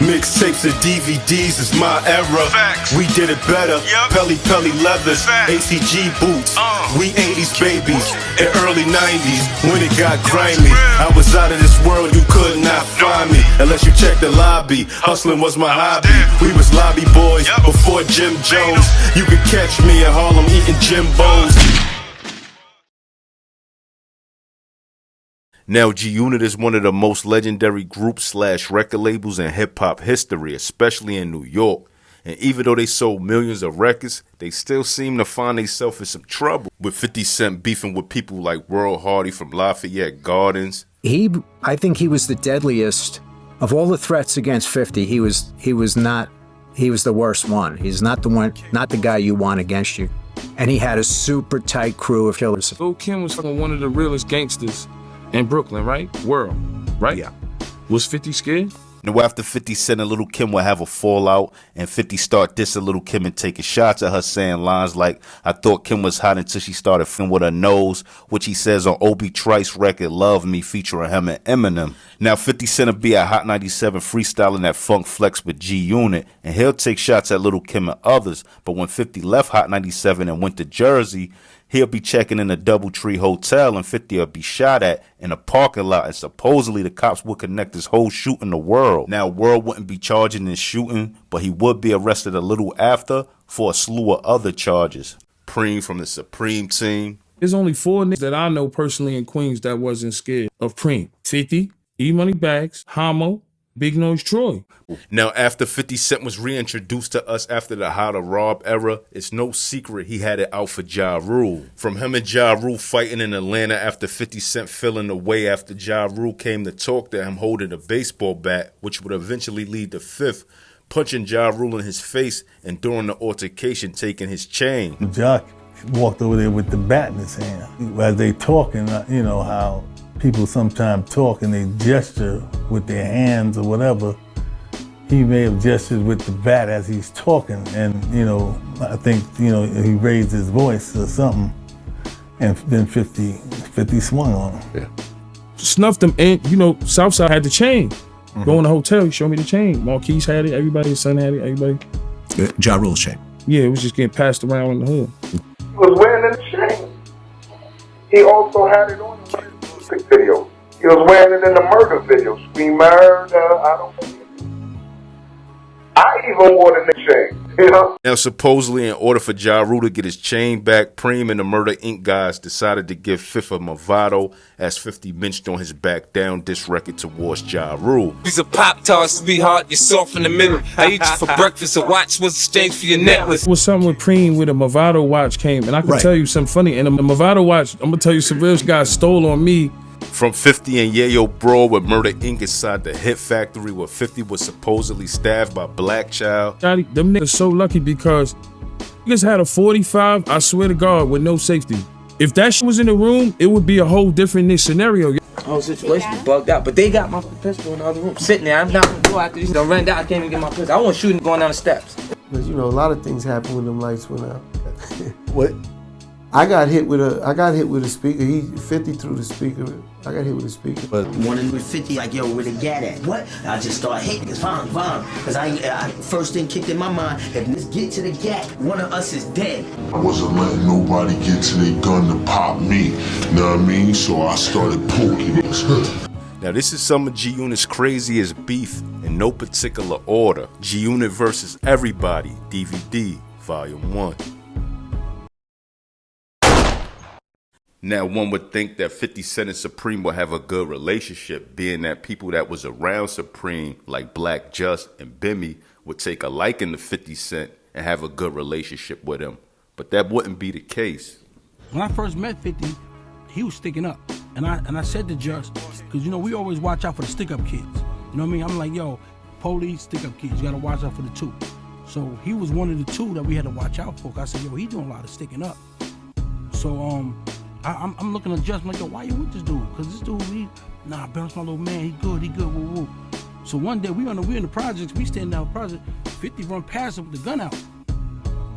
Mixtapes and DVDs is my era. Facts. We did it better. Yep. Pelly leathers, Facts. ACG boots. We 80s babies and early 90s when it got grimy. I was out of this world, you could not find me unless you check the lobby. Hustling was my hobby. We was lobby boys before Jim Jones. You could catch me in Harlem eating Jimbos. Now, G-Unit is one of the most legendary groups / record labels in hip-hop history, especially in New York. And even though they sold millions of records, they still seem to find themselves in some trouble, with 50 Cent beefing with people like World Hardy from Lafayette Gardens. I think he was the deadliest of all the threats against 50. He was the worst one. He's not the one, not the guy you want against you. And he had a super tight crew of killers. Lil' Kim was fucking one of the realest gangsters in Brooklyn, right? World, right? Yeah. Was 50 scared? Now, after 50 Cent and Lil' Kim would have a fallout, and 50 start dissing Lil' Kim and taking shots at her, saying lines like, "I thought Kim was hot until she started f***ing with her nose," which he says on Obi Trice record Love Me featuring him and Eminem. Now, 50 Cent will be at Hot 97 freestyling that Funk Flex with G-Unit, and he'll take shots at Lil' Kim and others, but when 50 left Hot 97 and went to Jersey, he'll be checking in the Doubletree Hotel and 50 will be shot at in a parking lot, and supposedly the cops would connect this whole shooting to World. Now, World wouldn't be charging this shooting, but he would be arrested a little after for a slew of other charges. Preem from the Supreme Team. There's only 4 niggas that I know personally in Queens that wasn't scared of Preem. 50, E-Money Bags, Homo, Big Nose Troy. Now, after 50 Cent was reintroduced to us after the How to Rob era, it's no secret he had it out for Ja Rule. From him and Ja Rule fighting in Atlanta after 50 Cent feeling away after Ja Rule came to talk to him holding a baseball bat, which would eventually lead to Fifth punching Ja Rule in his face and during the altercation taking his chain. Ja walked over there with the bat in his hand. As they talking, you know how people sometimes talk and they gesture with their hands or whatever. He may have gestured with the bat as he's talking, and you know, I think, you know, he raised his voice or something, and then 50 swung on him. Yeah. Snuffed him, and you know, Southside had the chain. Go in the hotel, he showed me the chain. Marquise had it, everybody, his son had it, everybody. Ja Rule's chain. Yeah, it was just getting passed around in the hood. He was wearing the chain. He also had it on the music video. He was wearing it in the murder video. Scream murder, I even wore the chain, you know? Now, supposedly, in order for Ja Rule to get his chain back, Preem and the Murder Inc. guys decided to give Fifth a Movado as 50 benched on his back down diss record towards Ja Rule. He's a Pop-Tart, sweetheart, you're soft in the middle. I eat you for breakfast, a watch was exchange for your necklace. It was something with Preem with a Movado watch came, and I can tell you something funny. And the Movado watch, I'm gonna tell you, some real guys stole on me. From 50 and Yayo brawl with Murder Inc. inside the Hit Factory where 50 was supposedly stabbed by Black Child. Them niggas so lucky because niggas had a 45, I swear to God, with no safety. If that shit was in the room, it would be a whole different scenario. The whole situation was bugged out, but they got my pistol in the other room sitting there. I'm not gonna go after these. Don't run down, I can't even get my pistol. I wasn't shooting going down the steps. Because, you know, a lot of things happen when them lights went out. What? I got hit with a speaker. 50 threw the speaker. I got hit with a speaker. But one with 50, like, yo, where the gat at? What? I just started hitting, cause fine. Cause I first thing kicked in my mind, if this get to the gat, one of us is dead. I wasn't letting nobody get to their gun to pop me, know what I mean? So I started poking it. Now, this is some of G-Unit's craziest beef in no particular order. G-Unit versus Everybody, DVD, Volume 1. Now, one would think that 50 Cent and Supreme would have a good relationship, being that people that was around Supreme, like Black Just and Bimmy, would take a liking to 50 Cent and have a good relationship with him. But that wouldn't be the case. When I first met 50, he was sticking up. And I said to Just, because, you know, we always watch out for the stick-up kids. You know what I mean? I'm like, yo, police, stick-up kids, you got to watch out for the two. So he was one of the two that we had to watch out for. I said, yo, he doing a lot of sticking up. So, I'm looking at Just, I'm like, yo, why you with this dude? Because this dude, nah, Ben's my little man, he good, woo. So one day, we in the projects, we standing down the project, 50 run past him with the gun out.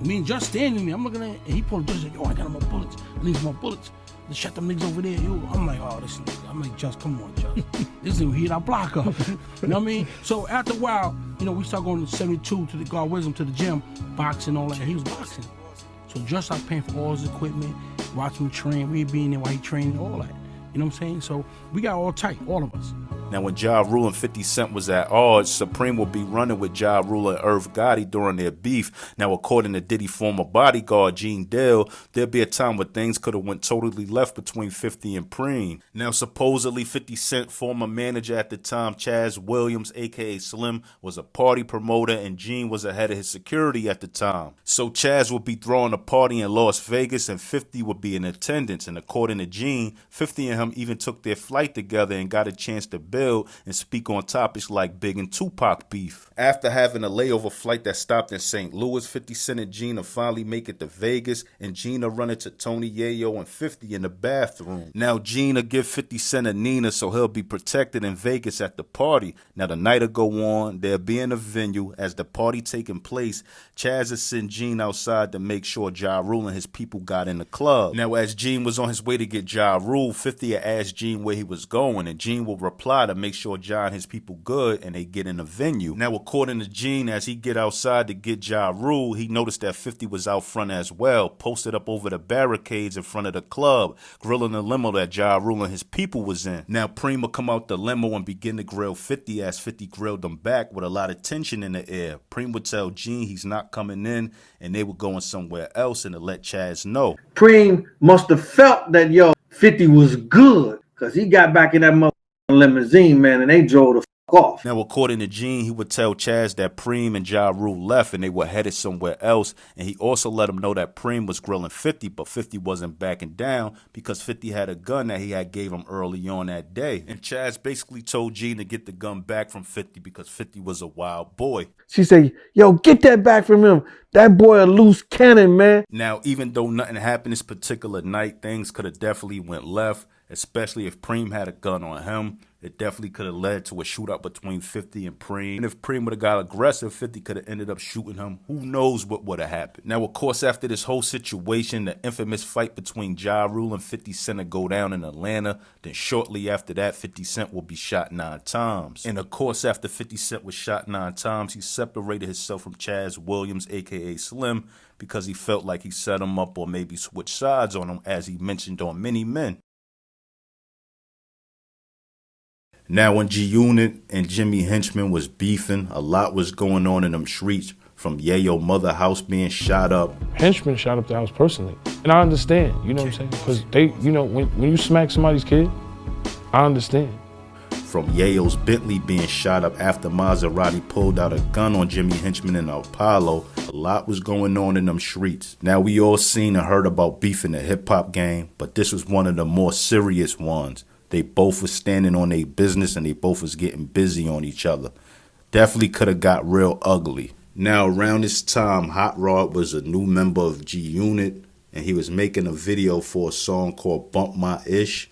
Me and Just standing me, I'm looking at it, and he pulled a gun, like, yo, I got more bullets, I need some more bullets. shut them niggas over there. I'm like, oh, this nigga. I'm like, Just, come on, Just. This nigga heat our block up. You know what I mean? So after a while, we started going to 72 to the God Wisdom to the gym, boxing, all that. He was boxing. So Just started paying for all his equipment, watching him train, we being there while he trained, all that. You know what I'm saying? So we got all tight, all of us. Now, when Ja Rule and 50 Cent was at odds, Supreme would be running with Ja Rule and Irv Gotti during their beef. Now, according to Diddy's former bodyguard, Gene Dale, there'd be a time where things could have went totally left between 50 and Preem. Now, supposedly 50 Cent former manager at the time, Chaz Williams, a.k.a. Slim, was a party promoter, and Gene was ahead of his security at the time. So Chaz would be throwing a party in Las Vegas, and 50 would be in attendance. And according to Gene, 50 and him even took their flight together and got a chance to build and speak on topics like Big and Tupac beef. After having a layover flight that stopped in St. Louis, 50 Cent and Gina finally make it to Vegas, and Gina run into Tony, Yayo, and 50 in the bathroom. Now Gina give 50 Cent a Nina so he'll be protected in Vegas at the party. Now the night'll go on, they'll be in the venue. As the party taking place, Chaz has sent Gene outside to make sure Ja Rule and his people got in the club. Now as Gene was on his way to get Ja Rule, 50 had asked Gene where he was going, and Gene will reply to make sure Ja and his people good and they get in the venue. Now according to Gene, as he get outside to get Ja Rule, he noticed that 50 was out front as well, posted up over the barricades in front of the club, grilling the limo that Ja Rule and his people was in. Now Preem will come out the limo and begin to grill 50 as 50 grilled them back with a lot of tension in the air. Preem would tell Gene he's not coming in and they were going somewhere else and to let Chaz know. Preem must have felt that 50 was good because he got back in that motherfucking limousine, man, and they drove the fuck off. Now, according to Gene, he would tell Chaz that Preem and Ja Rule left and they were headed somewhere else, and he also let him know that Preem was grilling 50, but 50 wasn't backing down because 50 had a gun that he had gave him early on that day. And Chaz basically told Gene to get the gun back from 50 because 50 was a wild boy. She said, yo, get that back from him. That boy a loose cannon, man. Now, even though nothing happened this particular night, things could have definitely went left, especially if Preem had a gun on him. It definitely could have led to a shootout between 50 and Preem. And if Preem would have got aggressive, 50 could have ended up shooting him. Who knows what would have happened. Now, of course, after this whole situation, the infamous fight between Ja Rule and 50 Cent will go down in Atlanta. Then shortly after that, 50 Cent will be shot 9 times. And of course, after 50 Cent was shot 9 times, he separated himself from Chaz Williams, a.k.a. Slim, because he felt like he set him up or maybe switched sides on him, as he mentioned on Many Men. Now, when G-Unit and Jimmy Henchman was beefing, a lot was going on in them streets, from Yayo mother house being shot up. Henchman shot up the house personally. And I understand, you know what I'm saying? Because they, when you smack somebody's kid, I understand. From Yayo's Bentley being shot up after Maserati pulled out a gun on Jimmy Henchman in Apollo, a lot was going on in them streets. Now, we all seen and heard about beef in the hip-hop game, but this was one of the more serious ones. They both was standing on their business and they both was getting busy on each other. Definitely could have got real ugly. Now, around this time, Hot Rod was a new member of G-Unit, and he was making a video for a song called Bump My Ish,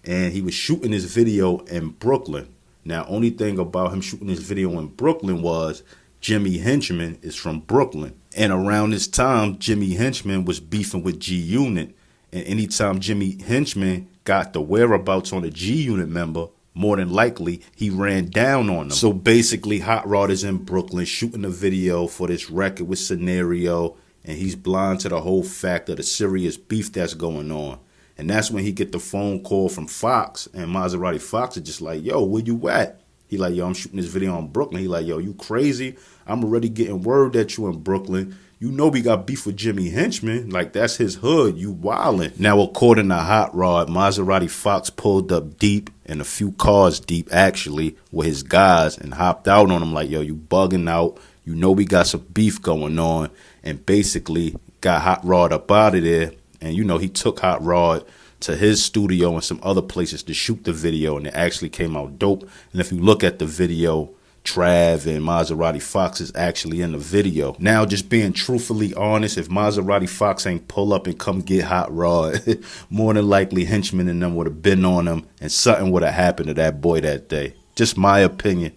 and he was shooting his video in Brooklyn. Now, only thing about him shooting his video in Brooklyn was Jimmy Henchman is from Brooklyn. And around this time, Jimmy Henchman was beefing with G-Unit, and anytime Jimmy Henchman got the whereabouts on a G-Unit member, more than likely, he ran down on them. So basically, Hot Rod is in Brooklyn shooting a video for this record with Scenario, and he's blind to the whole fact of the serious beef that's going on. And that's when he get the phone call from Fox, and Maserati Fox is just like, yo, where you at? He like, yo, I'm shooting this video in Brooklyn. He like, yo, you crazy? I'm already getting word that you in Brooklyn. You know we got beef with Jimmy Henchman. Like, that's his hood. You wildin'. Now, according to Hot Rod, Maserati Fox pulled up deep, and a few cars deep, actually, with his guys, and hopped out on him like, yo, you bugging out. You know we got some beef going on. And basically got Hot Rod up out of there. And, he took Hot Rod to his studio and some other places to shoot the video, and it actually came out dope. And if you look at the video, Trav and Maserati Fox is actually in the video. Now, just being truthfully honest, if Maserati Fox ain't pull up and come get Hot Rod, more than likely Henchman and them would have been on him, and something would have happened to that boy that day. Just my opinion.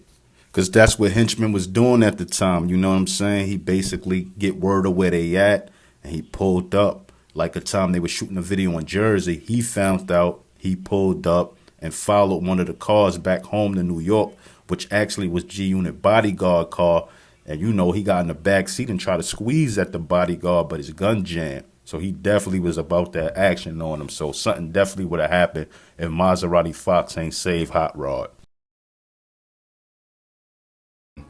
Because that's what Henchman was doing at the time, you know what I'm saying? He basically get word of where they at, and he pulled up. Like a time they were shooting a video in Jersey, he found out, he pulled up and followed one of the cars back home to New York, which actually was G-Unit bodyguard car. And you know, he got in the back seat and tried to squeeze at the bodyguard, but his gun jammed. So he definitely was about that action on him. So something definitely would have happened if Maserati Fox ain't saved Hot Rod.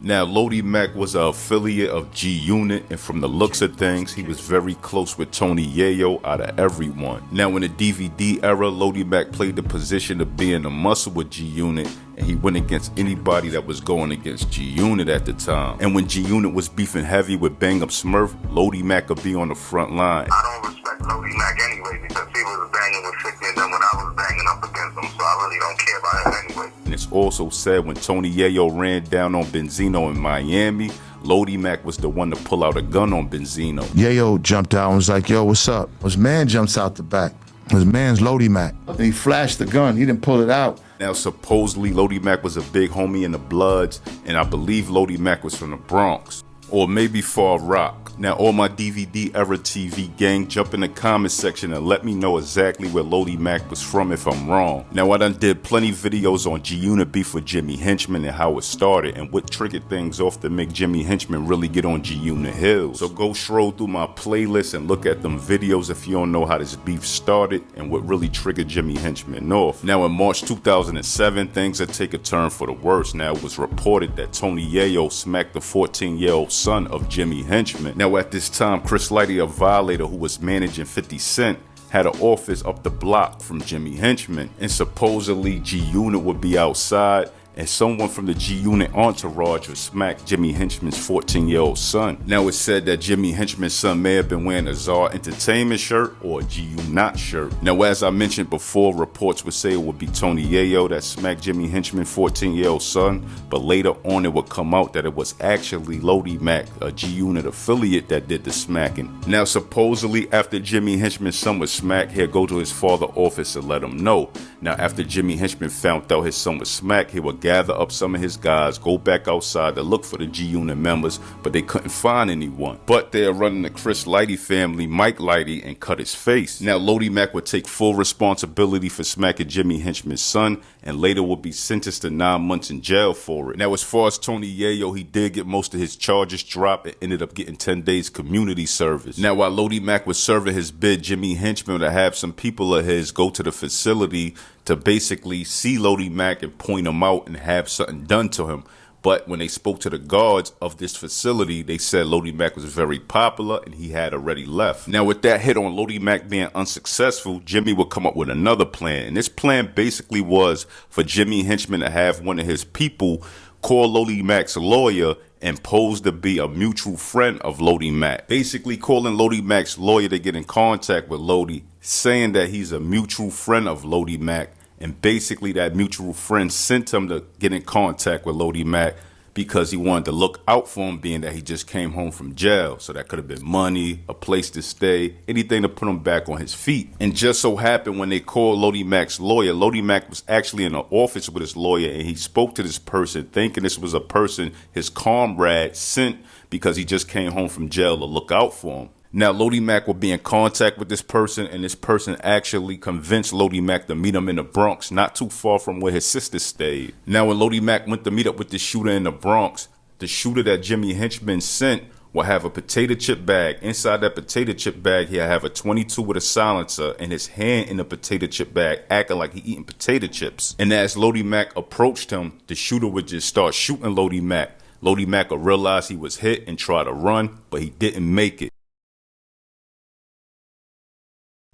Now, Lodi Mack was an affiliate of G-Unit, and from the looks of things, he was very close with Tony Yayo out of everyone. Now, in the DVD era, Lodi Mack played the position of being a muscle with G-Unit, and he went against anybody that was going against G-Unit at the time. And when G-Unit was beefing heavy with Bang Up Smurf, Lodi Mack would be on the front line. I don't respect Lodi Mack anyway because he was banging with 50 and then when I was banging up against him, so I really don't care about him anyway. And it's also said when Tony Yayo ran down on Benzino in Miami, Lodi Mack was the one to pull out a gun on Benzino. Yayo jumped out and was like, yo, what's up? His man jumps out the back. His man's Lodi Mack. And he flashed the gun. He didn't pull it out. Now, supposedly, Lodi Mack was a big homie in the Bloods, and I believe Lodi Mack was from the Bronx. Or maybe Far Rock. Now, all my DVD era TV gang, jump in the comment section and let me know exactly where Lodi Mack was from if I'm wrong. Now, I done did plenty videos on G-Unit beef with Jimmy Henchman and how it started and what triggered things off to make Jimmy Henchman really get on G-Unit heels. So go stroll through my playlist and look at them videos if you don't know how this beef started and what really triggered Jimmy Henchman off. Now, in March 2007, things had taken a turn for the worse. Now, it was reported that Tony Yayo smacked the 14-year-old son of Jimmy Henchman. Now, at this time, Chris Lighty, a violator who was managing 50 Cent, had an office up the block from Jimmy Henchman, and supposedly G-Unit would be outside and someone from the G-Unit entourage would smack Jimmy Henchman's 14-year-old son. Now, it's said that Jimmy Henchman's son may have been wearing a Czar Entertainment shirt or a G-Unit shirt. Now, as I mentioned before, reports would say it would be Tony Yayo that smacked Jimmy Henchman's 14-year-old son, but later on it would come out that it was actually Lodi Mack, a G-Unit affiliate, that did the smacking. Now, supposedly, after Jimmy Henchman's son was smacked, he'd go to his father's office and let him know. Now, after Jimmy Henchman found out his son was smacked, he would gather up some of his guys, go back outside to look for the G-Unit members, but they couldn't find anyone. But they're running the Chris Lighty family, Mike Lighty, and cut his face. Now, Lodi Mack would take full responsibility for smacking Jimmy Henchman's son, and later would be sentenced to 9 months in jail for it. Now, as far as Tony Yayo, he did get most of his charges dropped and ended up getting 10 days community service. Now, while Lodi Mack was serving his bid, Jimmy Henchman would have some people of his go to the facility to basically see Lodi Mack and point him out and have something done to him. But when they spoke to the guards of this facility, they said Lodi Mack was very popular and he had already left. Now, with that hit on Lodi Mack being unsuccessful, Jimmy would come up with another plan. And this plan basically was for Jimmy Henchman to have one of his people call Lodi Mack's lawyer and pose to be a mutual friend of Lodi Mack. Basically calling Lodi Mack's lawyer to get in contact with Lodi, saying that he's a mutual friend of Lodi Mack. And basically that mutual friend sent him to get in contact with Lodi Mack because he wanted to look out for him, being that he just came home from jail. So that could have been money, a place to stay, anything to put him back on his feet. And just so happened when they called Lodi Mack's lawyer, Lodi Mack was actually in the office with his lawyer, and he spoke to this person thinking this was a person his comrade sent because he just came home from jail to look out for him. Now, Lodi Mack will be in contact with this person, and this person actually convinced Lodi Mack to meet him in the Bronx, not too far from where his sister stayed. Now, when Lodi Mack went to meet up with the shooter in the Bronx, the shooter that Jimmy Henchman sent will have a potato chip bag. Inside that potato chip bag, he'll have a 22 with a silencer and his hand in the potato chip bag, acting like he eating potato chips. And as Lodi Mack approached him, the shooter would just start shooting Lodi Mack. Lodi Mack will realize he was hit and try to run, but he didn't make it.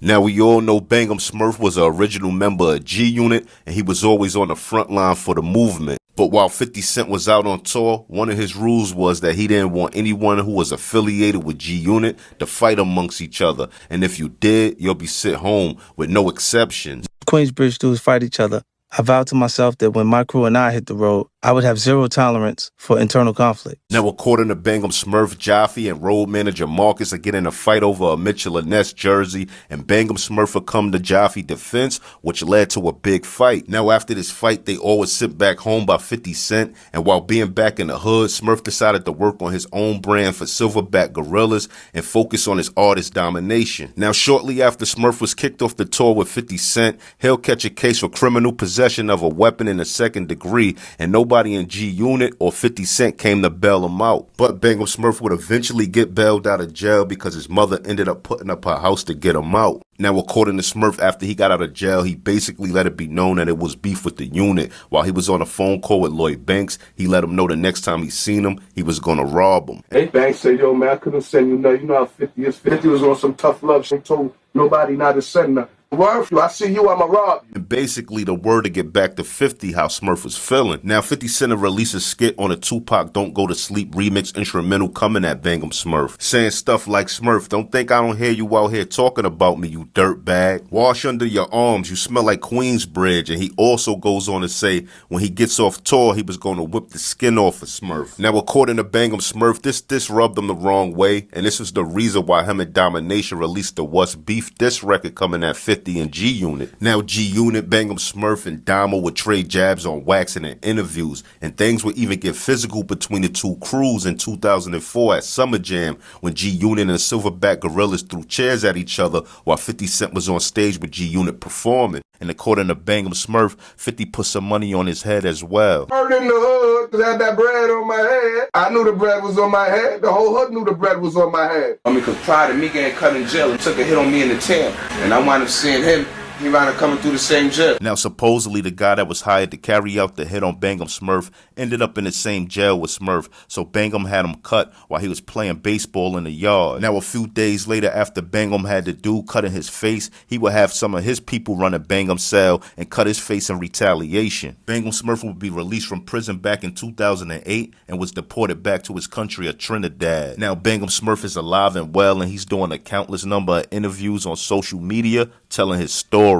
Now, we all know Bang Up Smurf was an original member of G-Unit, and he was always on the front line for the movement. But while 50 Cent was out on tour, one of his rules was that he didn't want anyone who was affiliated with G-Unit to fight amongst each other. And if you did, you'll be sent home with no exceptions. Queensbridge dudes fight each other. I vowed to myself that when my crew and I hit the road, I would have zero tolerance for internal conflict. Now, according to Bangham, Smurf, Jaffe, and road manager Marcus are getting in a fight over a Mitchell and Ness jersey, and Bangham Smurf would come to Jaffe defense, which led to a big fight. Now, after this fight, they all were sent back home by 50 Cent, and while being back in the hood, Smurf decided to work on his own brand for Silverback Gorillas and focus on his artist domination. Now, shortly after Smurf was kicked off the tour with 50 Cent, he'll catch a case for criminal possession of a weapon in the second degree, and nobody in G Unit or 50 Cent came to bail him out. But Bangham Smurf would eventually get bailed out of jail because his mother ended up putting up her house to get him out. Now, according to Smurf, after he got out of jail, he basically let it be known that it was beef with the unit. While he was on a phone call with Lloyd Banks, he let him know the next time he seen him, he was gonna rob him. Hey, Banks said, yo, man, I couldn't send you nothing. You know how 50 is. 50 was on some tough love. She told nobody not to send nothing. Word, I see you, I'ma rob you. And basically the word to get back to 50 how Smurf was feeling. Now 50 Cent released a skit on a Tupac Don't Go to Sleep remix instrumental coming at Bangham Smurf, saying stuff like, Smurf, don't think I don't hear you out here talking about me, you dirtbag. Wash under your arms, you smell like Queensbridge. And he also goes on to say when he gets off tour, he was going to whip the skin off of Smurf. Now according to Bangham Smurf, this rubbed him the wrong way, and this was the reason why him and Domination released the What's Beef diss record coming at 50 and G Unit. Now G Unit, Bangham Smurf, and Damo would trade jabs on waxing and interviews, and things would even get physical between the two crews in 2004 at Summer Jam when G Unit and Silverback Gorillas threw chairs at each other while 50 Cent was on stage with G Unit performing. And according to Bangham Smurf, 50 put some money on his head as well. Heard in the hood, 'cause I had that bread on my head. I knew the bread was on my head. The whole hood knew the bread was on my head. I mean, because prior to me getting cut in jail, he took a hit on me in the tail. And I wound up seeing him. He wound up coming through the same jail. Now, supposedly, the guy that was hired to carry out the hit on Bangham Smurf ended up in the same jail with Smurf, so Bangham had him cut while he was playing baseball in the yard. Now, a few days later, after Bangham had the dude cut in his face, he would have some of his people run a Bangham cell and cut his face in retaliation. Bangham Smurf would be released from prison back in 2008 and was deported back to his country of Trinidad. Now, Bangham Smurf is alive and well, and he's doing a countless number of interviews on social media telling his story. It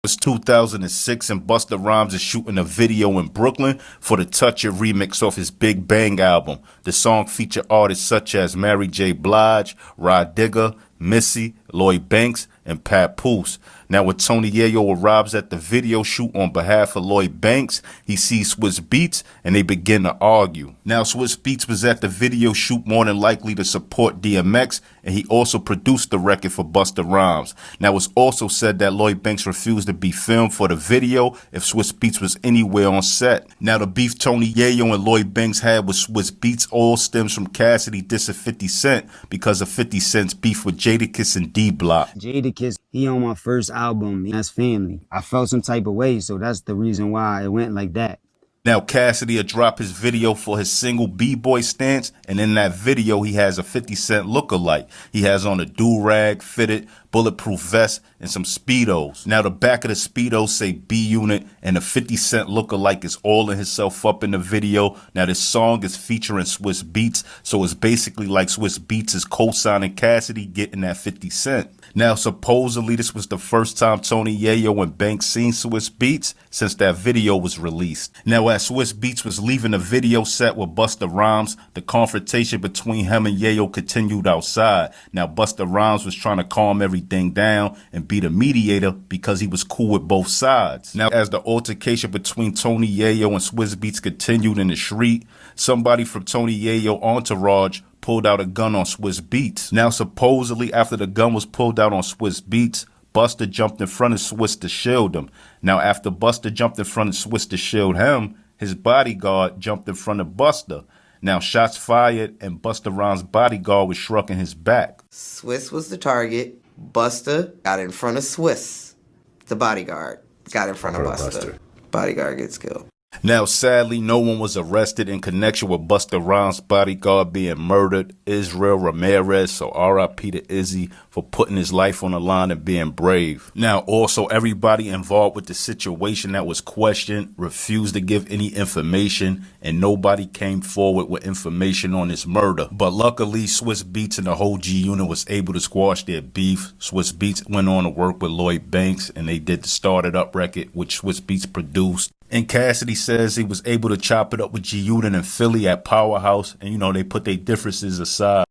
was 2006 and Busta Rhymes is shooting a video in Brooklyn for the Touch It remix off his Big Bang album. The song featured artists such as Mary J. Blige, Rod Digger, Missy, Lloyd Banks, and Pat Poose. Now, when Tony Yayo arrives at the video shoot on behalf of Lloyd Banks, he sees Swizz Beatz and they begin to argue. Now, Swizz Beatz was at the video shoot more than likely to support DMX, and he also produced the record for Busta Rhymes. Now, it's also said that Lloyd Banks refused to be filmed for the video if Swizz Beatz was anywhere on set. Now, the beef Tony Yayo and Lloyd Banks had with Swizz Beatz all stems from Cassidy dissing 50 Cent because of 50 Cent's beef with Jadakiss and D-Block. Jadakiss, he on my first album, that's family. I felt some type of way, so that's the reason why it went like that. Now, Cassidy will drop his video for his single B-Boy Stance, and in that video, he has a 50 Cent lookalike. He has on a do-rag, fitted, bulletproof vest, and some Speedos. Now, the back of the Speedos say B-Unit, and the 50 Cent lookalike is oiling himself up in the video. Now, this song is featuring Swizz Beatz, so it's basically like Swizz Beatz is co-signing Cassidy getting that 50 Cent. Now, supposedly, this was the first time Tony Yayo and Banks seen Swizz Beatz since that video was released. Now, as Swizz Beatz was leaving the video set with Busta Rhymes, the confrontation between him and Yayo continued outside. Now, Busta Rhymes was trying to calm everything down and be the mediator because he was cool with both sides. Now, as the altercation between Tony Yayo and Swizz Beatz continued in the street, somebody from Tony Yayo entourage pulled out a gun on Swizz Beatz. Now, supposedly, after the gun was pulled out on Swizz Beatz, Busta jumped in front of Swizz to shield him. Now, after Busta jumped in front of Swizz to shield him, his bodyguard jumped in front of Busta. Now, shots fired, and Busta Rhymes' bodyguard was shrugging his back. Swizz was the target. Busta got in front of Swizz. The bodyguard got in front of Busta. Bodyguard gets killed. Now, sadly, no one was arrested in connection with Busta Rhymes' bodyguard being murdered, Israel Ramirez, so R.I.P. to Izzy for putting his life on the line and being brave. Now, also, everybody involved with the situation that was questioned refused to give any information, and nobody came forward with information on this murder. But luckily, Swizz Beatz and the whole G Unit was able to squash their beef. Swizz Beatz went on to work with Lloyd Banks, and they did the Started Up record, which Swizz Beatz produced. And Cassidy says he was able to chop it up with G Unit in Philly at Powerhouse, and you know, they put their differences aside.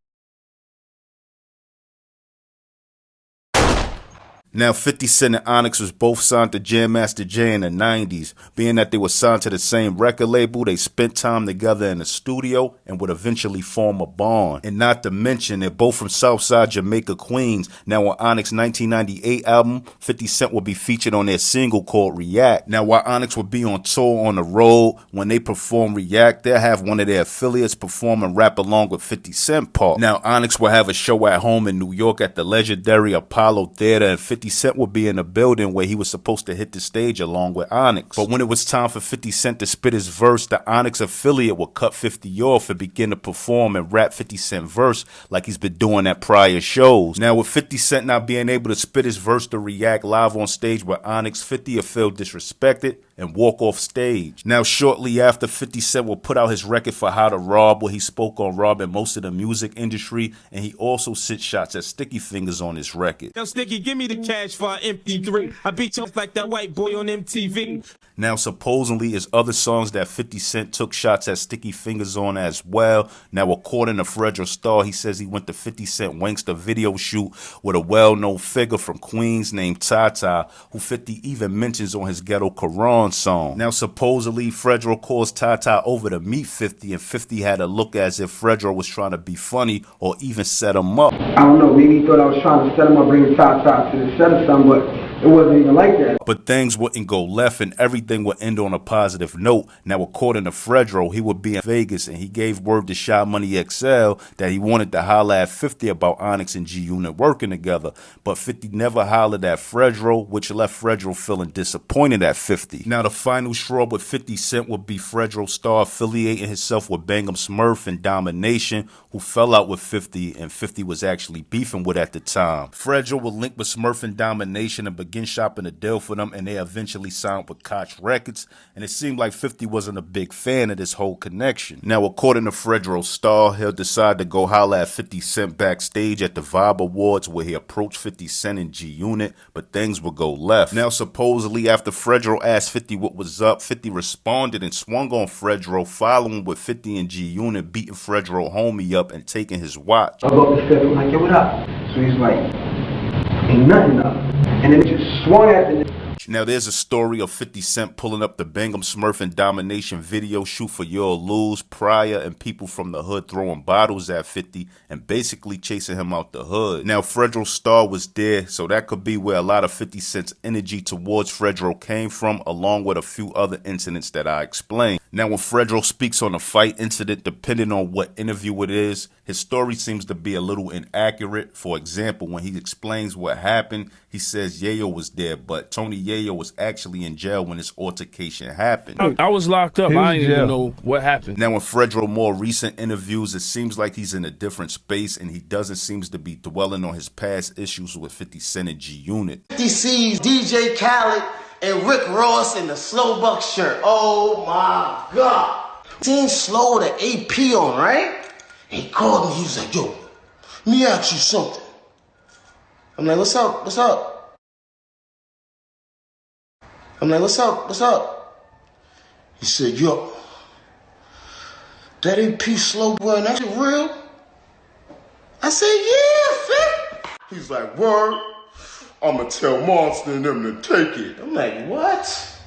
Now, 50 Cent and Onyx was both signed to Jam Master Jay in the 90s. Being that they were signed to the same record label, they spent time together in the studio and would eventually form a bond. And not to mention, they're both from Southside Jamaica, Queens. Now, on Onyx's 1998 album, 50 Cent will be featured on their single called React. Now, while Onyx will be on tour on the road, when they perform React, they'll have one of their affiliates perform and rap along with 50 Cent part. Now, Onyx will have a show at home in New York at the legendary Apollo Theater, and 50 Cent would be in a building where he was supposed to hit the stage along with Onyx. But when it was time for 50 Cent to spit his verse, the Onyx affiliate would cut 50 off and begin to perform and rap 50 Cent verse like he's been doing at prior shows. Now, with 50 Cent not being able to spit his verse to React live on stage with Onyx, 50 will feel disrespected and walk off stage. Now, shortly after, 50 Cent will put out his record for How to Rob, where he spoke on robbing most of the music industry, and he also sent shots at Sticky Fingers on his record. Yo, Sticky, give me the cash for an MP3. I beat you like that white boy on MTV. Now, supposedly, there's other songs that 50 Cent took shots at Sticky Fingers on as well. Now, according to Fredro Starr, he says he went to 50 Cent Wankster video shoot with a well-known figure from Queens named Tata, who 50 even mentions on his Ghetto Quran song. Now, supposedly, Fredro calls Tata over to meet 50, and 50 had a look as if Fredro was trying to be funny or even set him up. I don't know, maybe he thought I was trying to set him up, bringing Tata to the set or something, but it wasn't even like that. But things wouldn't go left and everything would end on a positive note. Now, according to Fredro, he would be in Vegas and he gave word to Shy Money XL that he wanted to holler at 50 about Onyx and G Unit working together. But 50 never hollered at Fredro, which left Fredro feeling disappointed at 50. Now, the final straw with 50 Cent would be Fredro Starr affiliating himself with Bang'em Smurf and Domination, who fell out with 50 and 50 was actually beefing with at the time. Fredro would link with Smurf and Domination and begin shopping a deal for them, and they eventually signed with Koch Records, and it seemed like 50 wasn't a big fan of this whole connection. Now, according to Fredro Starr, he'll decide to go holler at 50 Cent backstage at the Vibe Awards, where he approached 50 Cent and G Unit, but things would go left. Now, supposedly, after Fredro asked 50 what was up, 50 responded and swung on Fredro, following with 50 and G Unit beating Fredro homie up and taking his watch. I go up the steps, I'm like, yo, what up? So he's like, ain't nothing up. And then it just swung at the... Now, there's a story of 50 Cent pulling up the Bang'em Smurf and Domination video shoot for You'll Lose, Pryor, and people from the hood throwing bottles at 50 and basically chasing him out the hood. Now, Fredro Starr was there, so that could be where a lot of 50 Cent's energy towards Fredro came from, along with a few other incidents that I explained. Now, when Fredro speaks on a fight incident, depending on what interview it is, his story seems to be a little inaccurate. For example, when he explains what happened, he says Yayo was there, but Tony Yayo was actually in jail when this altercation happened. I was locked up. I didn't even know what happened. Now, in Fredro more recent interviews, it seems like he's in a different space and he doesn't seem to be dwelling on his past issues with 50 Cent and G Unit. 50 sees DJ Khaled and Rick Ross in the Slowbucks shirt. Oh my God. Seen Slow with an AP on, right? He called me, he was like, yo, let me ask you something. I'm like, what's up, what's up? I'm like, what's up, what's up? He said, yo, that AP Slow boy, that shit real? I said, yeah, fit. He's like, word, I'ma tell Monster and them to take it. I'm like, what?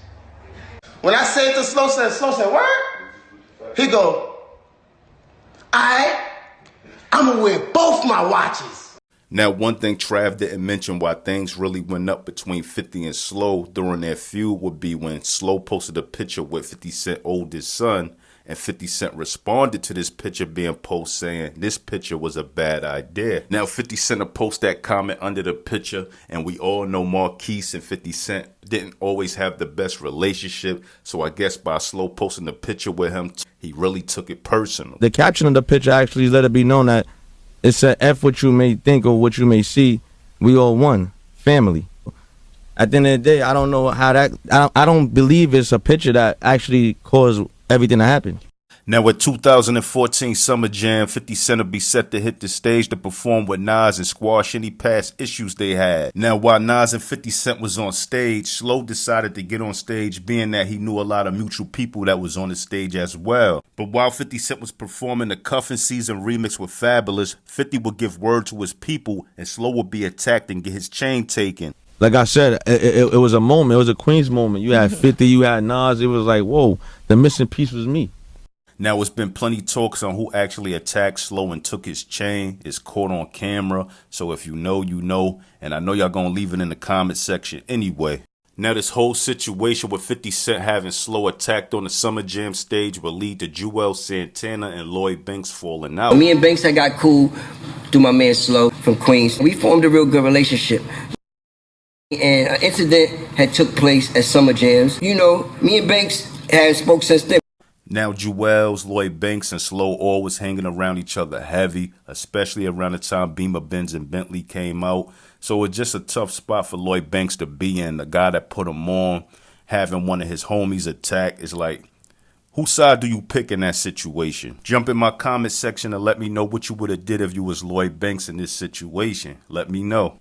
When I say it to Slow said, word? He go, I'ma wear both my watches. Now, one thing Trav didn't mention why things really went up between 50 and Slow during their feud would be when Slow posted a picture with 50 Cent's oldest son, and 50 Cent responded to this picture being posted saying this picture was a bad idea. Now, 50 Cent will post that comment under the picture, and we all know Marquise and 50 Cent didn't always have the best relationship, so I guess by Slow posting the picture with him, he really took it personal. The caption of the picture actually let it be known that it said, F what you may think or what you may see, we all one, family. At the end of the day, I don't know how that, I don't believe it's a picture that actually caused everything to happen. Now with 2014 Summer Jam, 50 Cent will be set to hit the stage to perform with Nas and squash any past issues they had. Now while Nas and 50 Cent was on stage, Slow decided to get on stage, being that he knew a lot of mutual people that was on the stage as well. But while 50 Cent was performing the Cuffin' Season remix with Fabulous, 50 would give word to his people and Slow would be attacked and get his chain taken. Like I said, it was a moment. It was a Queens moment. You had 50, you had Nas. It was like, whoa, the missing piece was me. Now, it's been plenty talks on who actually attacked Slow and took his chain. It's caught on camera, so if you know, you know. And I know y'all gonna leave it in the comment section anyway. Now, this whole situation with 50 Cent having Slow attacked on the Summer Jam stage will lead to Juelz Santana and Lloyd Banks falling out. Me and Banks, I got cool through my man Slow from Queens. We formed a real good relationship. And an incident had took place at Summer Jams. You know, me and Banks had spoke since then. Now, Juelz, Lloyd Banks, and Slow always hanging around each other heavy, especially around the time Beamer, Benz, and Bentley came out. So it's just a tough spot for Lloyd Banks to be in. The guy that put him on, having one of his homies attack, is like, whose side do you pick in that situation? Jump in my comment section and let me know what you would have did if you was Lloyd Banks in this situation. Let me know.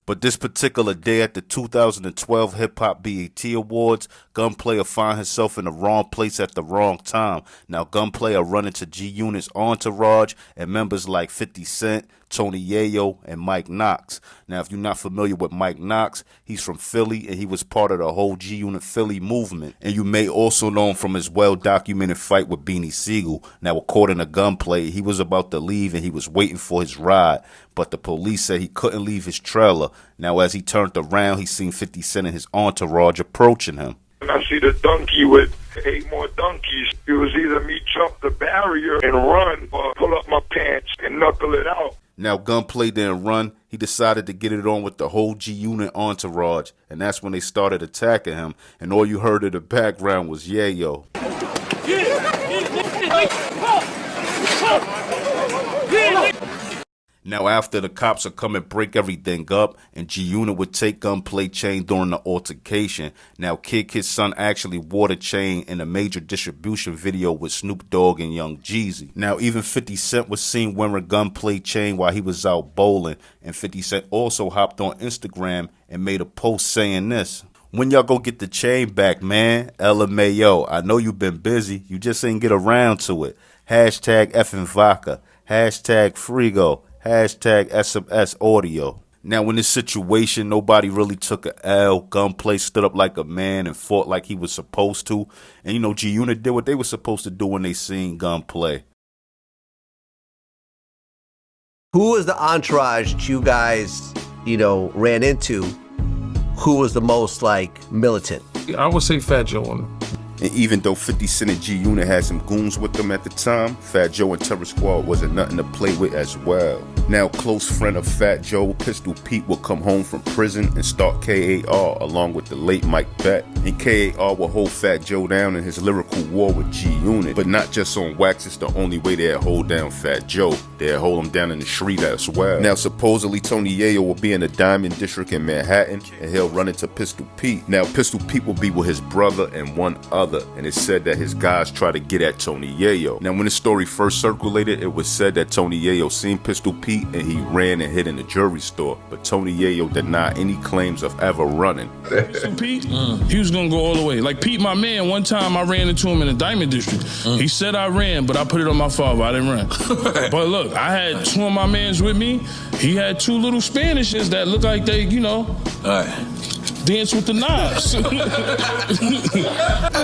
But this particular day at the 2012 Hip Hop BET Awards, Gunplay will find himself in the wrong place at the wrong time. Now, Gunplay will run into G-Unit's entourage and members like 50 Cent, Tony Yayo, and Mike Knox. Now, if you're not familiar with Mike Knox, he's from Philly, and he was part of the whole G-Unit Philly movement. And you may also know him from his well-documented fight with Beanie Siegel. Now, according to Gunplay, he was about to leave, and he was waiting for his ride. But the police said he couldn't leave his trailer. Now, as he turned around, he seen 50 Cent and his entourage approaching him. And I see the donkey with 8 more donkeys. It was either me jump the barrier and run or pull up my pants and knuckle it out. Now, Gunplay didn't run. He decided to get it on with the whole G-Unit entourage. And that's when they started attacking him. And all you heard in the background was Yayo. Now, after the cops would come and break everything up, and G-Unit would take Gunplay chain during the altercation. Now, Kid Kid's son actually wore the chain in a major distribution video with Snoop Dogg and Young Jeezy. Now, even 50 Cent was seen wearing Gunplay chain while he was out bowling, and 50 Cent also hopped on Instagram and made a post saying this: "When y'all go get the chain back, man? LMAO, I know you've been busy, you just ain't get around to it. Hashtag effing vodka, hashtag Frigo, hashtag SMS audio." Now, in this situation, nobody really took a L. Gunplay stood up like a man and fought like he was supposed to. And, you know, G-Unit did what they were supposed to do when they seen Gunplay. Who was the entourage you guys, you know, ran into? Who was the most, like, militant? I would say Fat Joe on him. And even though 50 Cent and G-Unit had some goons with them at the time, Fat Joe and Terror Squad wasn't nothing to play with as well. Now, close friend of Fat Joe, Pistol Pete, would come home from prison and start KAR along with the late Mike Beck. And KAR would hold Fat Joe down in his lyrical war with G-Unit. But not just on wax, it's the only way they'd hold down Fat Joe. They'd hold him down in the street as well. Now, supposedly Tony Yayo will be in the Diamond District in Manhattan, and he'll run into Pistol Pete. Now, Pistol Pete will be with his brother and one other, and it's said that his guys try to get at Tony Yayo. Now, when the story first circulated, it was said that Tony Yayo seen Pistol Pete and he ran and hid in the jewelry store, but Tony Yayo denied any claims of ever running. So Pete, he was gonna go all the way. Like Pete, my man, one time I ran into him in the Diamond District. He said I ran, but I put it on my father. I didn't run. But look, I had 2 of my mans with me. He had 2 little Spanishes that looked like they, you know, dance with the knives.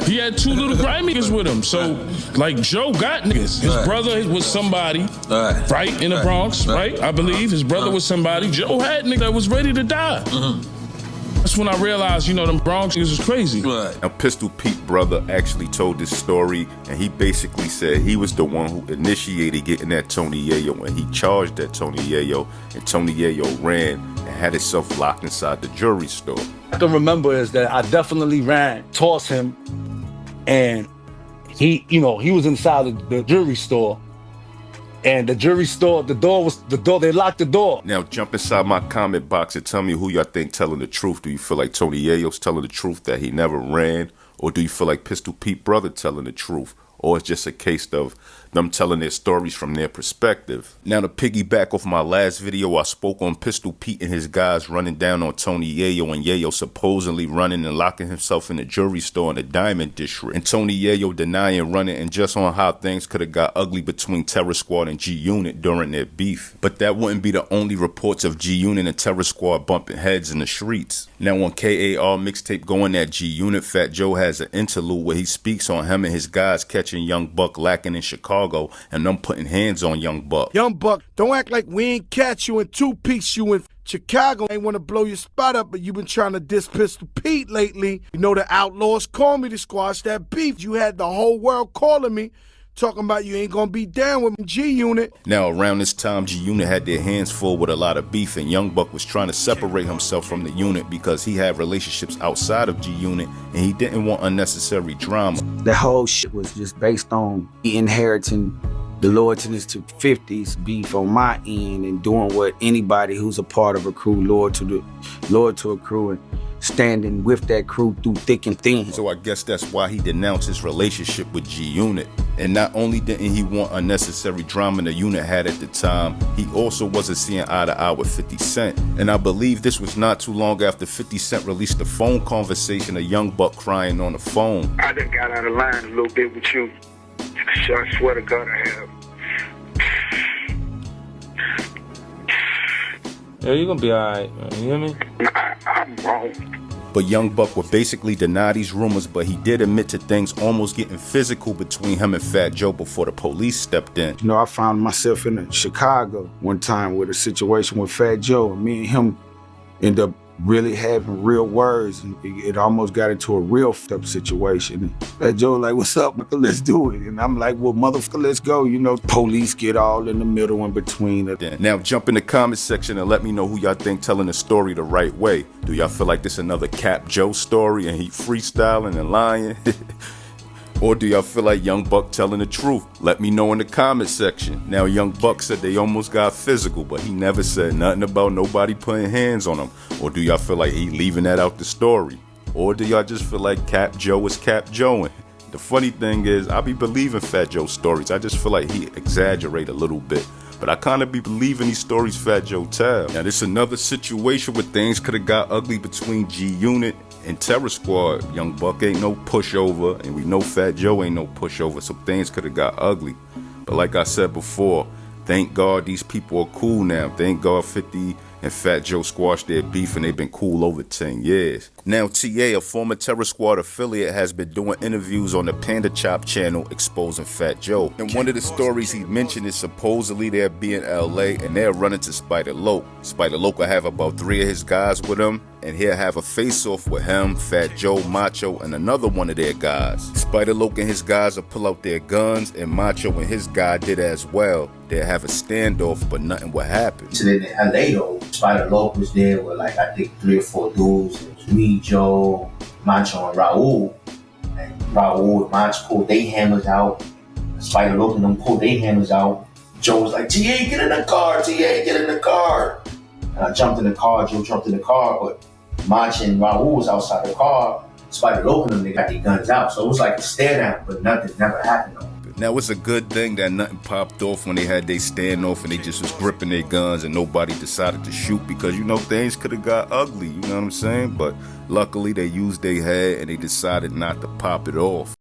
He had 2 little grimy niggas with him. So, like, Joe got niggas. His brother was somebody, right, in the Bronx, right? I believe his brother was somebody. Joe had nigga that was ready to die. That's when I realized, you know, them Bronx niggas is crazy. Now, Pistol Pete brother actually told this story, and he basically said he was the one who initiated getting at Tony Yayo, and he charged at Tony Yayo, and Tony Yayo ran and had himself locked inside the jewelry store. I can remember is that I definitely ran towards him, and he was inside the jewelry store. And the jewelry store, they locked the door. Now jump inside my comment box and tell me who y'all think telling the truth. Do you feel like Tony Yayo's telling the truth that he never ran? Or do you feel like Pistol Pete brother telling the truth? Or it's just a case of them telling their stories from their perspective. Now to piggyback off my last video, I spoke on Pistol Pete and his guys running down on Tony Yayo, and Yayo supposedly running and locking himself in a jewelry store in the Diamond District. And Tony Yayo denying running, and just on how things could have got ugly between Terror Squad and G-Unit during their beef. But that wouldn't be the only reports of G-Unit and Terror Squad bumping heads in the streets. Now on KAR mixtape Going At G-Unit, Fat Joe has an interlude where he speaks on him and his guys catching Young Buck lacking in Chicago and them putting hands on Young Buck. Young Buck, don't act like we ain't catch you in 2-piece. You in Chicago. Ain't want to blow your spot up, but you been trying to diss Pistol Pete lately. You know the Outlaws called me to squash that beef. You had the whole world calling me, talking about you ain't gonna be down with G-Unit. Now around this time, G-Unit had their hands full with a lot of beef, and Young Buck was trying to separate himself from the unit because he had relationships outside of G-Unit and he didn't want unnecessary drama. The whole shit was just based on inheriting the loyaltiness to 50's beef on my end and doing what anybody who's a part of a crew, loyal to a crew, and standing with that crew through thick and thin. So I guess that's why he denounced his relationship with G-Unit. And not only didn't he want unnecessary drama the unit had at the time, he also wasn't seeing eye to eye with 50 Cent. And I believe this was not too long after 50 Cent released the phone conversation of Young Buck crying on the phone. I done got out of line a little bit with you. I swear to God I have. Yeah, you gonna be alright, man. You hear me? I'm wrong. But Young Buck would basically deny these rumors, but he did admit to things almost getting physical between him and Fat Joe before the police stepped in. You know, I found myself in Chicago one time with a situation with Fat Joe, and me and him ended up really having real words, and it almost got into a real f***up situation. Fat Joe like, what's up, nigga, let's do it. And I'm like, well, motherfucker, let's go. You know, police get all in the middle in between. Now jump in the comment section and let me know who y'all think telling the story the right way. Do y'all feel like this another Cap Joe story and he freestyling and lying? Or do y'all feel like Young Buck telling the truth? Let me know in the comment section. Now Young Buck said they almost got physical, but he never said nothing about nobody putting hands on him. Or do y'all feel like he leaving that out the story? Or do y'all just feel like Cap Joe is Cap Joeing? The funny thing is, I be believing Fat Joe stories. I just feel like he exaggerate a little bit. But I kind of be believing these stories Fat Joe tell. Now this another situation where things could have got ugly between G-Unit and Terror Squad. Young Buck ain't no pushover, and we know Fat Joe ain't no pushover, so things could have got ugly. But like I said before, thank God these people are cool now. Thank God 50 and Fat Joe squashed their beef and they've been cool over 10 years. Now TA, a former Terror Squad affiliate, has been doing interviews on the Panda Chop channel exposing Fat Joe. And one of the stories he mentioned is supposedly they'll be in LA and they're running to Spider Loc. Spider Loc will have about 3 of his guys with him, and he'll have a face-off with him, Fat Joe, Macho, and another one of their guys. Spider Loc and his guys will pull out their guns, and Macho and his guy did as well. They'll have a standoff, but nothing will happen. So then in LA though, Spider Loc was there with like I think 3 or 4 dudes. It was me, Joe, Macho, and Raul. And Raul and Macho pulled their hammers out. Spider Loc and them pulled their hammers out. Joe was like, TA, get in the car, TA, get in the car. And I jumped in the car, Joe jumped in the car, but Macho and Raul was outside the car. Spider Loc and them, they got their guns out. So it was like a stare down, but nothing never happened though. Now it's a good thing that nothing popped off when they had their standoff and they just was gripping their guns and nobody decided to shoot, because you know things could have got ugly, you know what I'm saying? But luckily they used their head and they decided not to pop it off.